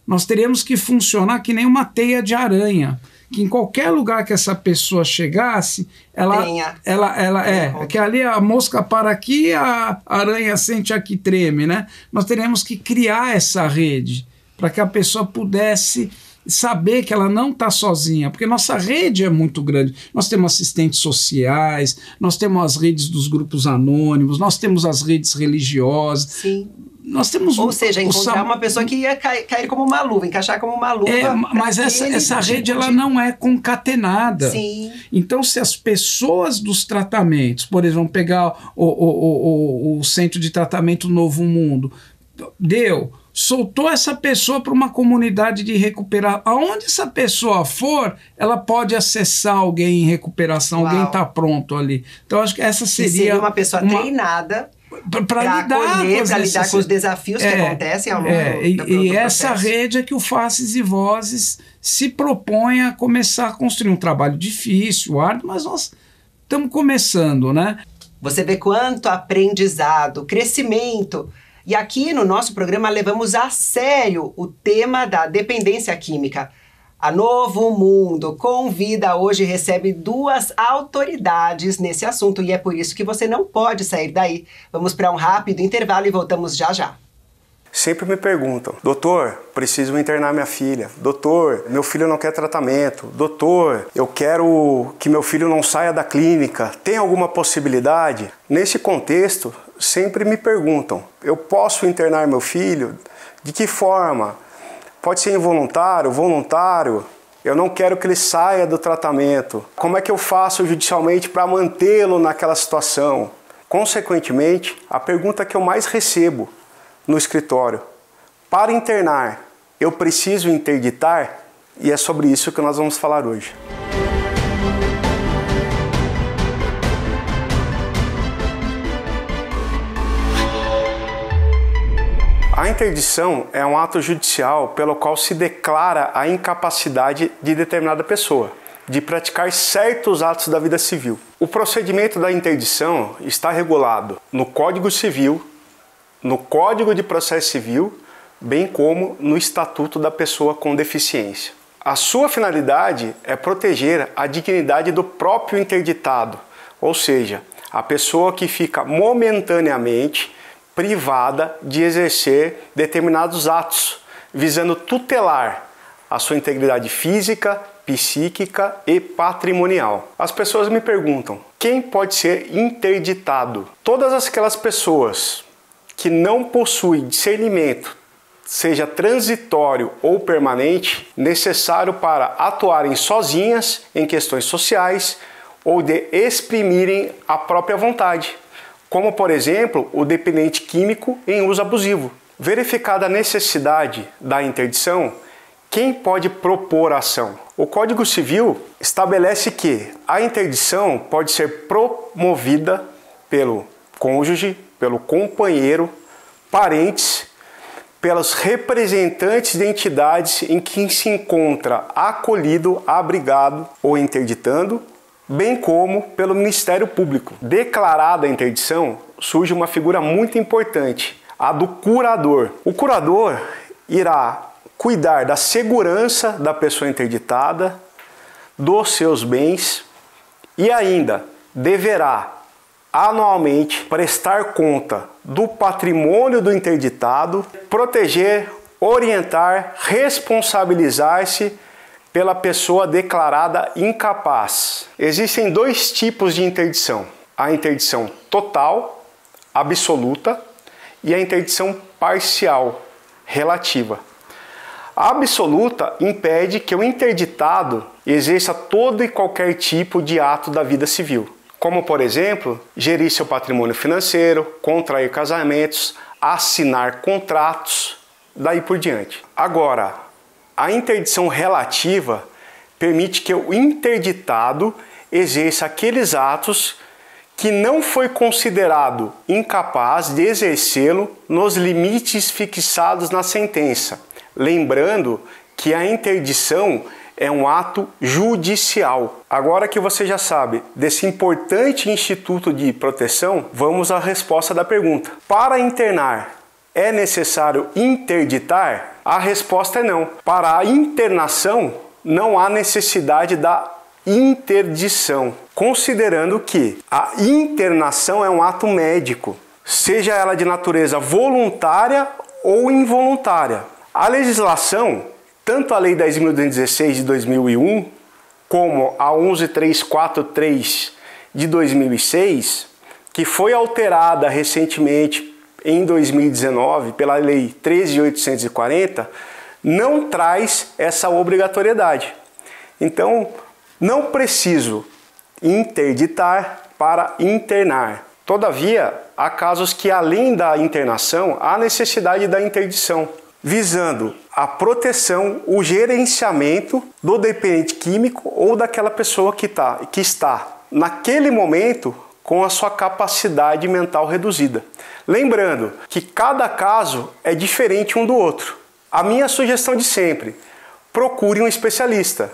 Nós teremos que funcionar que nem uma teia de aranha, que em qualquer lugar que essa pessoa chegasse, que ali a mosca para aqui, a aranha sente aqui, treme, né? Nós teremos que criar essa rede para que a pessoa pudesse saber que ela não está sozinha, porque nossa rede é muito grande. Nós temos assistentes sociais, nós temos as redes dos grupos anônimos, nós temos as redes religiosas. Sim. Nós temos Ou seja, encontrar uma pessoa que ia cair como uma luva, encaixar como uma luva. Mas essa rede ela não é concatenada. Sim. Então, se as pessoas dos tratamentos, por exemplo, vamos pegar o Centro de Tratamento Novo Mundo, soltou essa pessoa para uma comunidade de recuperação. Aonde essa pessoa for, ela pode acessar alguém em recuperação, alguém está pronto ali. Então, acho que essa seria uma pessoa treinada para lidar com os desafios que acontecem ao longo do essa rede é que o Faces e Vozes se propõe a começar a construir um trabalho difícil, árduo, mas nós estamos começando, né? Você vê quanto aprendizado, crescimento. E aqui no nosso programa levamos a sério o tema da dependência química. A Novo Mundo Convida hoje recebe 2 autoridades nesse assunto e é por isso que você não pode sair daí. Vamos para um rápido intervalo e voltamos já já. Sempre me perguntam, doutor, preciso internar minha filha. Doutor, meu filho não quer tratamento. Doutor, eu quero que meu filho não saia da clínica. Tem alguma possibilidade? Nesse contexto, sempre me perguntam, eu posso internar meu filho? De que forma? Pode ser involuntário, voluntário? Eu não quero que ele saia do tratamento. Como é que eu faço judicialmente para mantê-lo naquela situação? Consequentemente, a pergunta que eu mais recebo no escritório: para internar, eu preciso interditar? E é sobre isso que nós vamos falar hoje. A interdição é um ato judicial pelo qual se declara a incapacidade de determinada pessoa de praticar certos atos da vida civil. O procedimento da interdição está regulado no Código Civil, no Código de Processo Civil, bem como no Estatuto da Pessoa com Deficiência. A sua finalidade é proteger a dignidade do próprio interditado, ou seja, a pessoa que fica momentaneamente privada de exercer determinados atos, visando tutelar a sua integridade física, psíquica e patrimonial. As pessoas me perguntam: quem pode ser interditado? Todas aquelas pessoas que não possuem discernimento, seja transitório ou permanente, necessário para atuarem sozinhas em questões sociais ou de exprimirem a própria vontade, como, por exemplo, o dependente químico em uso abusivo. Verificada a necessidade da interdição, quem pode propor a ação? O Código Civil estabelece que a interdição pode ser promovida pelo cônjuge, pelo companheiro, parentes, pelos representantes de entidades em que se encontra acolhido, abrigado ou interditando, bem como pelo Ministério Público. Declarada a interdição, surge uma figura muito importante, a do curador. O curador irá cuidar da segurança da pessoa interditada, dos seus bens e ainda deverá anualmente prestar conta do patrimônio do interditado, proteger, orientar, responsabilizar-se pela pessoa declarada incapaz. Existem dois tipos de interdição: a interdição total, absoluta, e a interdição parcial, relativa. A absoluta impede que o interditado exerça todo e qualquer tipo de ato da vida civil, como, por exemplo, gerir seu patrimônio financeiro, contrair casamentos, assinar contratos, daí por diante. Agora, a interdição relativa permite que o interditado exerça aqueles atos que não foi considerado incapaz de exercê-lo nos limites fixados na sentença. Lembrando que a interdição é um ato judicial. Agora que você já sabe desse importante instituto de proteção, vamos à resposta da pergunta. Para internar, é necessário interditar? A resposta é não. Para a internação, não há necessidade da interdição, considerando que a internação é um ato médico, seja ela de natureza voluntária ou involuntária. A legislação, tanto a Lei 10.216 de 2001, como a 11.343 de 2006, que foi alterada recentemente em 2019 pela Lei 13.840, não traz essa obrigatoriedade. Então, não preciso interditar para internar. Todavia, há casos que, além da internação, há necessidade da interdição, visando a proteção, o gerenciamento do dependente químico ou daquela pessoa que está, naquele momento, com a sua capacidade mental reduzida. Lembrando que cada caso é diferente um do outro. A minha sugestão de sempre: procure um especialista.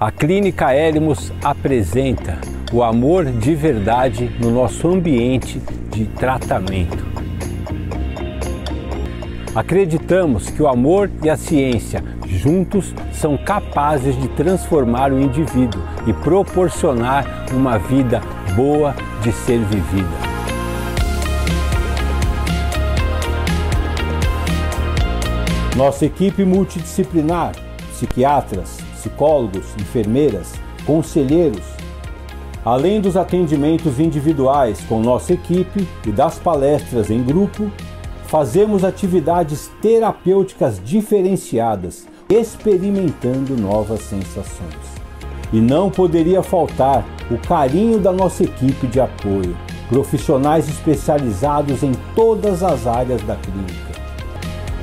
A Clínica Elimos apresenta o amor de verdade no nosso ambiente de tratamento. Acreditamos que o amor e a ciência juntos são capazes de transformar o indivíduo e proporcionar uma vida boa de ser vivida. Nossa equipe multidisciplinar, psiquiatras, psicólogos, enfermeiras, conselheiros, Além dos atendimentos individuais com nossa equipe e das palestras em grupo, fazemos atividades terapêuticas diferenciadas, experimentando novas sensações. E não poderia faltar o carinho da nossa equipe de apoio, profissionais especializados em todas as áreas da clínica.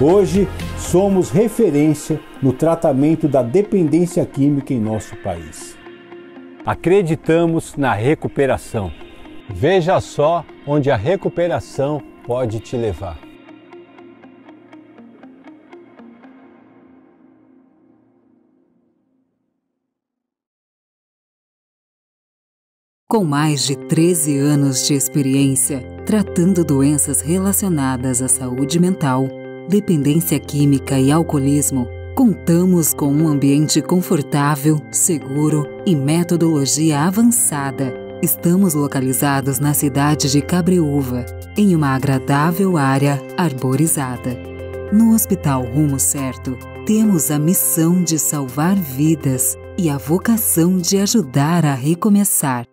Hoje, somos referência no tratamento da dependência química em nosso país. Acreditamos na recuperação. Veja só onde a recuperação pode te levar. Com mais de 13 anos de experiência tratando doenças relacionadas à saúde mental, dependência química e alcoolismo, contamos com um ambiente confortável, seguro e metodologia avançada. Estamos localizados na cidade de Cabreúva, em uma agradável área arborizada. No Hospital Rumo Certo, temos a missão de salvar vidas e a vocação de ajudar a recomeçar.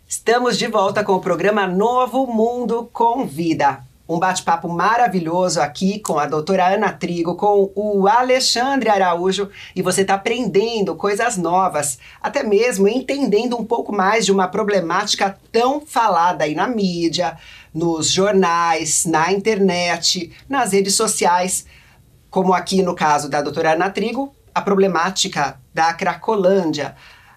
Estamos de volta com o programa Novo Mundo com Vida. Um bate-papo maravilhoso aqui com a doutora Ana Trigo, com o Alexandre Araújo, e você está aprendendo coisas novas, até mesmo entendendo um pouco mais de uma problemática tão falada aí na mídia, nos jornais, na internet, nas redes sociais, como aqui no caso da doutora Ana Trigo, a problemática da Cracolândia.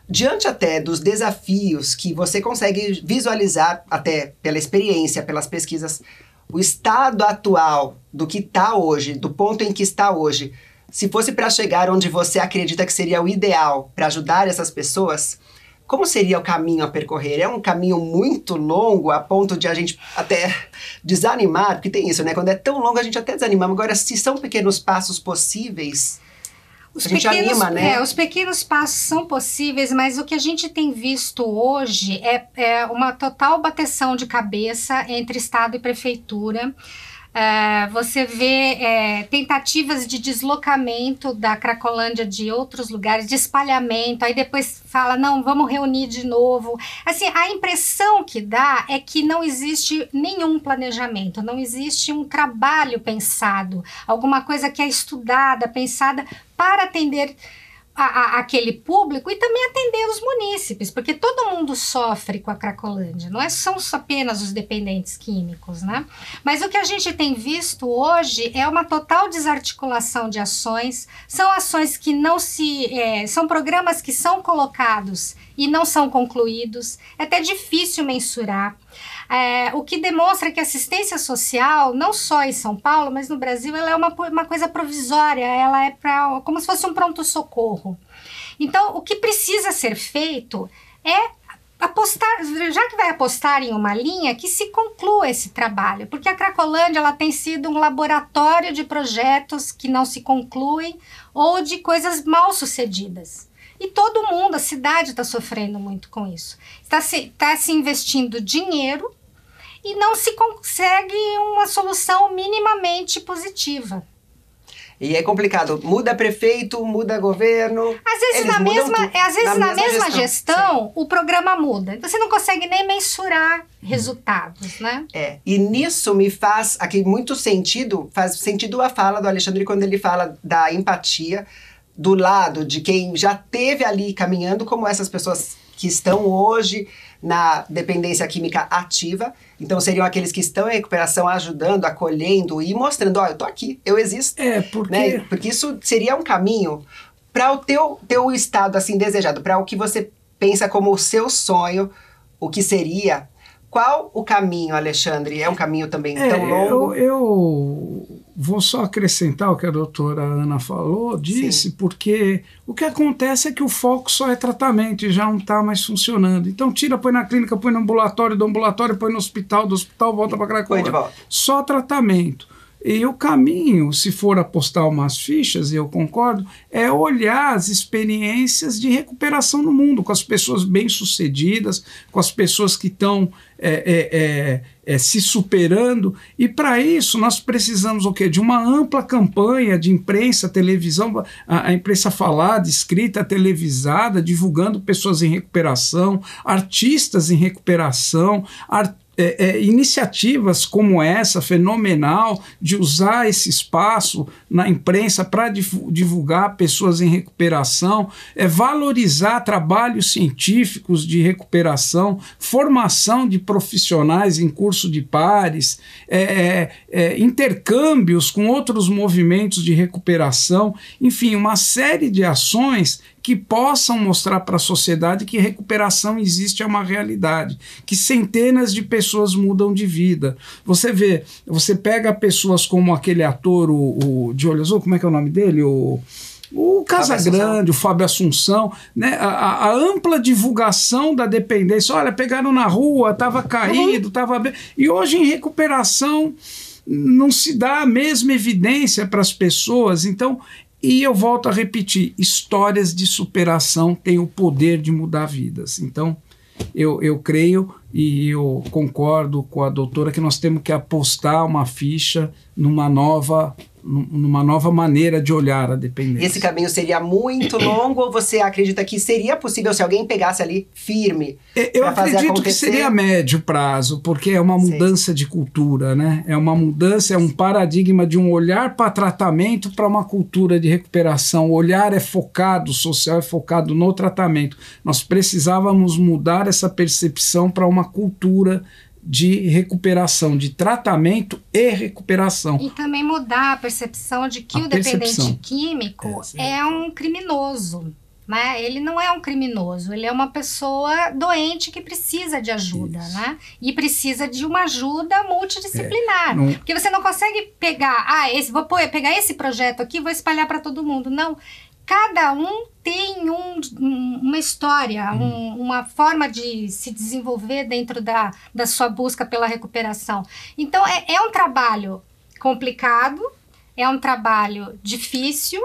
Diante até dos desafios que você consegue visualizar, até pela experiência, pelas pesquisas, o estado atual do que está hoje, do ponto em que está hoje, se fosse para chegar onde você acredita que seria o ideal para ajudar essas pessoas, como seria o caminho a percorrer? É um caminho muito longo a ponto de a gente até desanimar, porque tem isso, né? Quando é tão longo a gente até desanima. Agora, se são pequenos passos possíveis... Os pequenos passos são possíveis, mas o que a gente tem visto hoje é uma total bateção de cabeça entre Estado e Prefeitura. Você vê tentativas de deslocamento da Cracolândia de outros lugares, de espalhamento, aí depois fala, não, vamos reunir de novo. Assim, a impressão que dá é que não existe nenhum planejamento, não existe um trabalho pensado, alguma coisa que é estudada, pensada para atender aquele público e também atender os munícipes, porque todo mundo sofre com a Cracolândia, não são apenas os dependentes químicos, né? Mas o que a gente tem visto hoje é uma total desarticulação de ações, são ações que não são programas que são colocados e não são concluídos, é até difícil mensurar. O que demonstra que a assistência social, não só em São Paulo, mas no Brasil, ela é uma coisa provisória, ela é como se fosse um pronto-socorro. Então, o que precisa ser feito é apostar, já que vai apostar em uma linha, que se conclua esse trabalho, porque a Cracolândia ela tem sido um laboratório de projetos que não se concluem ou de coisas mal sucedidas. E todo mundo, a cidade está sofrendo muito com isso. Está se investindo dinheiro e não se consegue uma solução minimamente positiva. E é complicado. Muda prefeito, muda governo. Às vezes na mesma gestão o programa muda. Então você não consegue nem mensurar resultados, né? E nisso me faz aqui muito sentido, faz sentido a fala do Alexandre quando ele fala da empatia do lado de quem já esteve ali caminhando, como essas pessoas que estão hoje na dependência química ativa. Então seriam aqueles que estão em recuperação, ajudando, acolhendo e mostrando, eu tô aqui, eu existo. Porque isso seria um caminho para o teu estado assim desejado, para o que você pensa como o seu sonho, o que seria. Qual o caminho, Alexandre? É um caminho também tão longo? Eu vou só acrescentar o que a doutora Ana disse, porque o que acontece é que o foco só é tratamento e já não está mais funcionando. Então tira, põe na clínica, põe no ambulatório, do ambulatório põe no hospital, do hospital volta para Cracolândia. Só tratamento. E o caminho, se for apostar umas fichas, e eu concordo, é olhar as experiências de recuperação no mundo, com as pessoas bem-sucedidas, com as pessoas que estão se superando. E para isso nós precisamos o quê? De uma ampla campanha de imprensa, televisão, a imprensa falada, escrita, televisada, divulgando pessoas em recuperação, artistas em recuperação, iniciativas como essa, fenomenal, de usar esse espaço na imprensa para divulgar pessoas em recuperação, valorizar trabalhos científicos de recuperação, formação de profissionais em curso de pares, intercâmbios com outros movimentos de recuperação, enfim, uma série de ações que possam mostrar para a sociedade que recuperação existe, é uma realidade, que centenas de pessoas mudam de vida. Você vê, você pega pessoas como aquele ator, o de olho azul, como é que é o nome dele? O Casagrande, o Fábio Assunção, né? A ampla divulgação da dependência. Olha, pegaram na rua, estava caído, estava bem. E hoje em recuperação não se dá a mesma evidência para as pessoas. Então, e eu volto a repetir, histórias de superação têm o poder de mudar vidas. Então, eu creio e eu concordo com a doutora que nós temos que apostar uma ficha numa nova maneira de olhar a dependência. Esse caminho seria muito longo ou você acredita que seria possível se alguém pegasse ali firme? Eu acredito que seria a médio prazo, porque é uma mudança de cultura, né? É uma mudança, é um paradigma de um olhar para tratamento para uma cultura de recuperação. O olhar é focado, o social é focado no tratamento. Nós precisávamos mudar essa percepção para uma cultura de recuperação, de tratamento e recuperação. E também mudar a percepção de que o dependente químico é um criminoso, né? Ele não é um criminoso, ele é uma pessoa doente que precisa de ajuda, né? E precisa de uma ajuda multidisciplinar. Porque você não consegue pegar, vou pegar esse projeto aqui e vou espalhar para todo mundo. Não. Cada um tem uma história, uma forma de se desenvolver dentro da sua busca pela recuperação. Então, é um trabalho complicado, é um trabalho difícil,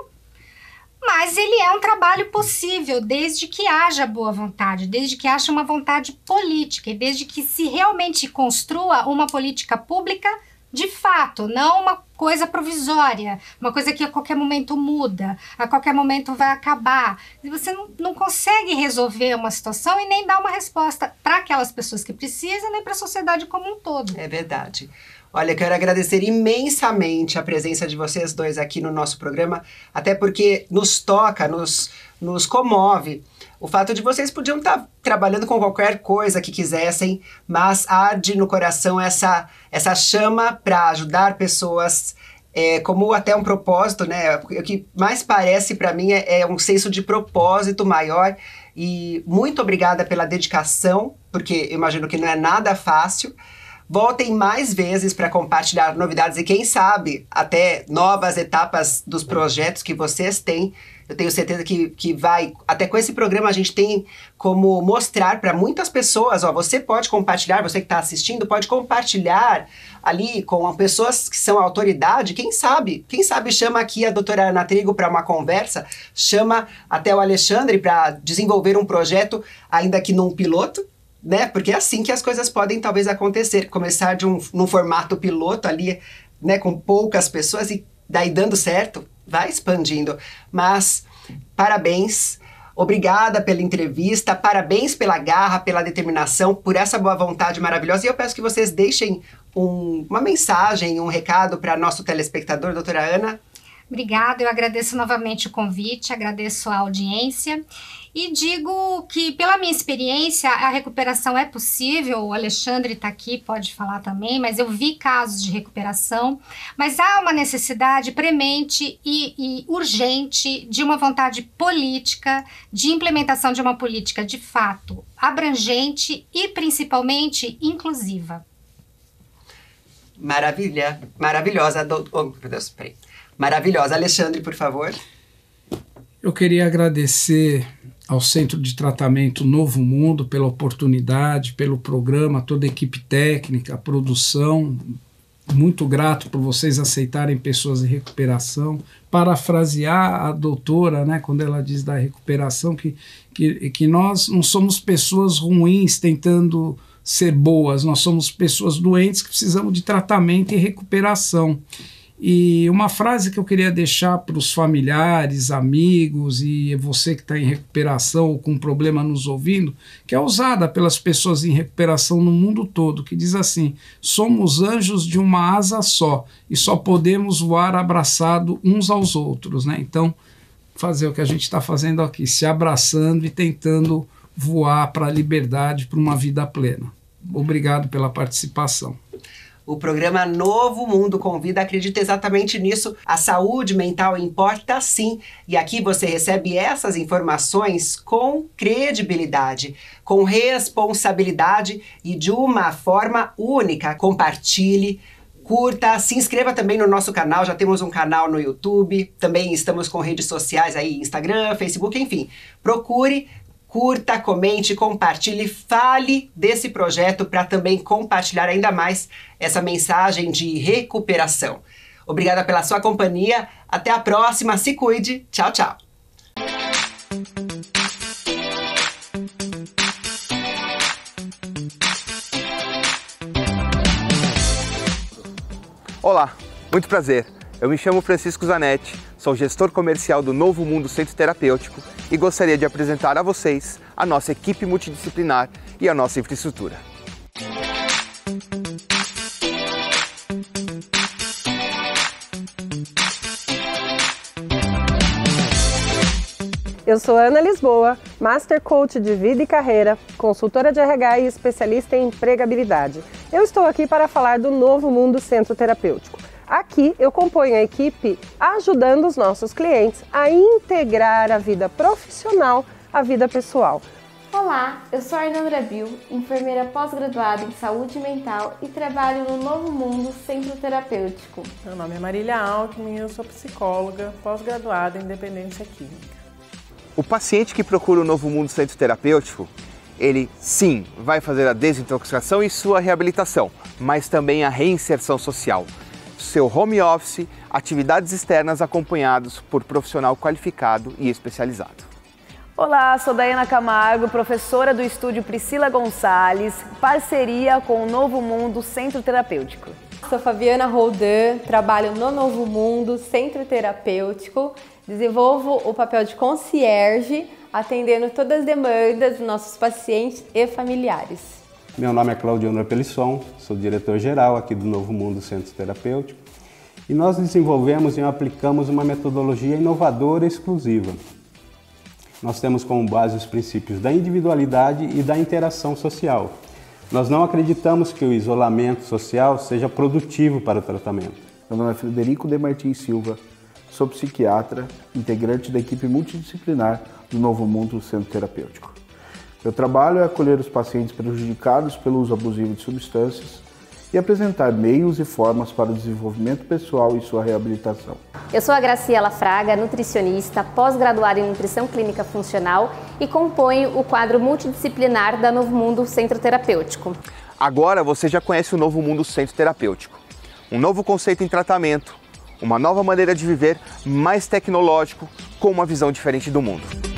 mas ele é um trabalho possível, desde que haja boa vontade, desde que haja uma vontade política e desde que se realmente construa uma política pública de fato, não uma coisa provisória, uma coisa que a qualquer momento muda, a qualquer momento vai acabar. E você não consegue resolver uma situação e nem dar uma resposta para aquelas pessoas que precisam, nem para a sociedade como um todo. É verdade. Olha, quero agradecer imensamente a presença de vocês dois aqui no nosso programa, até porque nos toca, nos comove. O fato de vocês podiam estar trabalhando com qualquer coisa que quisessem, mas arde no coração essa chama para ajudar pessoas, como até um propósito, né? O que mais parece para mim é um senso de propósito maior. E muito obrigada pela dedicação, porque eu imagino que não é nada fácil. Voltem mais vezes para compartilhar novidades e quem sabe até novas etapas dos projetos que vocês têm. Eu tenho certeza que vai, até com esse programa a gente tem como mostrar para muitas pessoas, você pode compartilhar, você que está assistindo, pode compartilhar ali com pessoas que são autoridade, quem sabe chama aqui a doutora Ana Trigo para uma conversa, chama até o Alexandre para desenvolver um projeto, ainda que num piloto, né? Porque é assim que as coisas podem talvez acontecer, começar num formato piloto ali, né, com poucas pessoas e daí dando certo, vai expandindo. Mas parabéns, obrigada pela entrevista, parabéns pela garra, pela determinação, por essa boa vontade maravilhosa. E eu peço que vocês deixem uma mensagem, um recado para nosso telespectador, doutora Ana. Obrigada, eu agradeço novamente o convite, agradeço a audiência e digo que pela minha experiência a recuperação é possível, o Alexandre está aqui, pode falar também, mas eu vi casos de recuperação, mas há uma necessidade premente e urgente de uma vontade política, de implementação de uma política de fato abrangente e principalmente inclusiva. Maravilhosa, oh, meu Deus, peraí. Maravilhosa. Alexandre, por favor. Eu queria agradecer ao Centro de Tratamento Novo Mundo pela oportunidade, pelo programa, toda a equipe técnica, a produção, muito grato por vocês aceitarem pessoas em recuperação. Parafrasear a doutora, né, quando ela diz da recuperação, que nós não somos pessoas ruins tentando ser boas, nós somos pessoas doentes que precisamos de tratamento e recuperação. E uma frase que eu queria deixar para os familiares, amigos e você que está em recuperação ou com problema nos ouvindo, que é usada pelas pessoas em recuperação no mundo todo, que diz assim: somos anjos de uma asa só e só podemos voar abraçado uns aos outros, né? Então, fazer o que a gente está fazendo aqui, se abraçando e tentando voar para a liberdade, para uma vida plena. Obrigado pela participação. O programa Novo Mundo Convida acredita exatamente nisso. A saúde mental importa sim. E aqui você recebe essas informações com credibilidade, com responsabilidade e de uma forma única. Compartilhe, curta, se inscreva também no nosso canal. Já temos um canal no YouTube. Também estamos com redes sociais aí, Instagram, Facebook, enfim. Procure, curta, comente, compartilhe, fale desse projeto para também compartilhar ainda mais essa mensagem de recuperação. Obrigada pela sua companhia. Até a próxima. Se cuide. Tchau, tchau. Olá, muito prazer. Eu me chamo Francisco Zanetti, sou gestor comercial do Novo Mundo Centro Terapêutico e gostaria de apresentar a vocês a nossa equipe multidisciplinar e a nossa infraestrutura. Eu sou Ana Lisboa, Master Coach de Vida e Carreira, consultora de RH e especialista em empregabilidade. Eu estou aqui para falar do Novo Mundo Centro Terapêutico. Aqui eu componho a equipe ajudando os nossos clientes a integrar a vida profissional à vida pessoal. Olá, eu sou a Arnandra Bill, enfermeira pós-graduada em saúde mental e trabalho no Novo Mundo Centro Terapêutico. Meu nome é Marília Alckmin e eu sou psicóloga pós-graduada em dependência química. O paciente que procura o Novo Mundo Centro Terapêutico, ele sim vai fazer a desintoxicação e sua reabilitação, mas também a reinserção social. Seu home office, atividades externas acompanhados por profissional qualificado e especializado. Olá, sou Daiana Camargo, professora do estúdio Priscila Gonçalves, parceria com o Novo Mundo Centro Terapêutico. Sou Fabiana Roldan, trabalho no Novo Mundo Centro Terapêutico, desenvolvo o papel de concierge, atendendo todas as demandas dos nossos pacientes e familiares. Meu nome é Claudiano Pelisson, sou diretor-geral aqui do Novo Mundo Centro Terapêutico e nós desenvolvemos e aplicamos uma metodologia inovadora e exclusiva. Nós temos como base os princípios da individualidade e da interação social. Nós não acreditamos que o isolamento social seja produtivo para o tratamento. Meu nome é Frederico de Martins Silva, sou psiquiatra, integrante da equipe multidisciplinar do Novo Mundo Centro Terapêutico. Meu trabalho é acolher os pacientes prejudicados pelo uso abusivo de substâncias e apresentar meios e formas para o desenvolvimento pessoal e sua reabilitação. Eu sou a Graciela Fraga, nutricionista, pós-graduada em Nutrição Clínica Funcional e componho o quadro multidisciplinar da Novo Mundo Centro Terapêutico. Agora você já conhece o Novo Mundo Centro Terapêutico. Um novo conceito em tratamento, uma nova maneira de viver, mais tecnológico, com uma visão diferente do mundo.